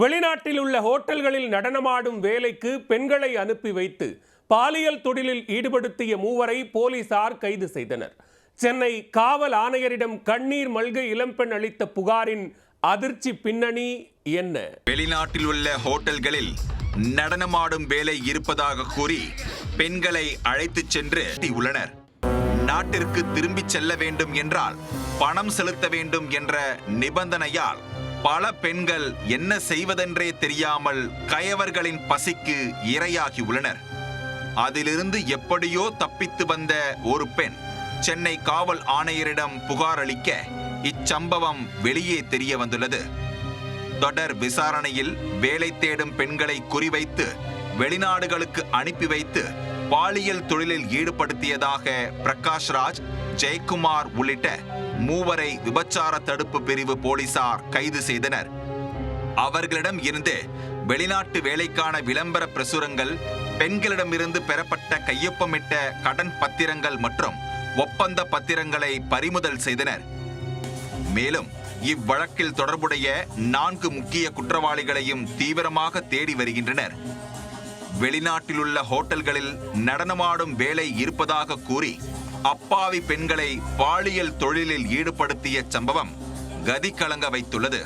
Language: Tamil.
வெளிநாட்டில் உள்ள ஹோட்டல்களில் நடனமாடும் வேலைக்கு பெண்களை அனுப்பி வைத்து பாலியல் தொழிலில் ஈடுபடுத்திய மூவரை போலீசார் கைது செய்தனர். சென்னை காவல் ஆணையரிடம் கண்ணீர் மல்க இளம்பெண் அளித்த புகாரின் அதிர்ச்சி பின்னணி என்ன? வெளிநாட்டில் உள்ள ஹோட்டல்களில் நடனமாடும் வேலை இருப்பதாக கூறி பெண்களை அழைத்துச் சென்று உள்ளனர். நாட்டிற்கு திரும்பிச் செல்ல வேண்டும் என்றால் பணம் செலுத்த வேண்டும் என்ற நிபந்தனையால் பல பெண்கள் என்ன செய்வதென்றே தெரியாமல் கயவர்களின் பசிக்கு இரையாகி உள்ளனர். அதிலிருந்து எப்படியோ தப்பித்து வந்த ஒரு பெண் சென்னை காவல் ஆணையரிடம் புகார் அளிக்க இச்சம்பவம் வெளியே தெரிய வந்துள்ளது. தொடர் விசாரணையில் வேலை தேடும் பெண்களை குறிவைத்து வெளிநாடுகளுக்கு அனுப்பி வைத்து பாலியல் தொழிலில் ஈடுபடுத்தியதாக பிரகாஷ்ராஜ், ஜெயக்குமார் உள்ளிட்ட மூவரை விபச்சார தடுப்பு பிரிவு போலீசார் கைது செய்தனர். அவர்களிடம் இருந்து வெளிநாட்டு வேலைக்கான விளம்பர பிரசுரங்கள், பெண்களிடமிருந்து பெறப்பட்ட கையொப்பமிட்ட கடன் பத்திரங்கள் மற்றும் ஒப்பந்த பத்திரங்களை பறிமுதல் செய்தனர். மேலும் இவ்வழக்கில் தொடர்புடைய 4 முக்கிய குற்றவாளிகளையும் தீவிரமாக தேடி வருகின்றனர். வெளிநாட்டில் உள்ள ஹோட்டல்களில் நடனமாடும் வேலை இருப்பதாக கூறி அப்பாவி பெண்களை பாலியல் தொழிலில் ஈடுபடுத்திய சம்பவம் கதி கலங்க வைத்துள்ளது.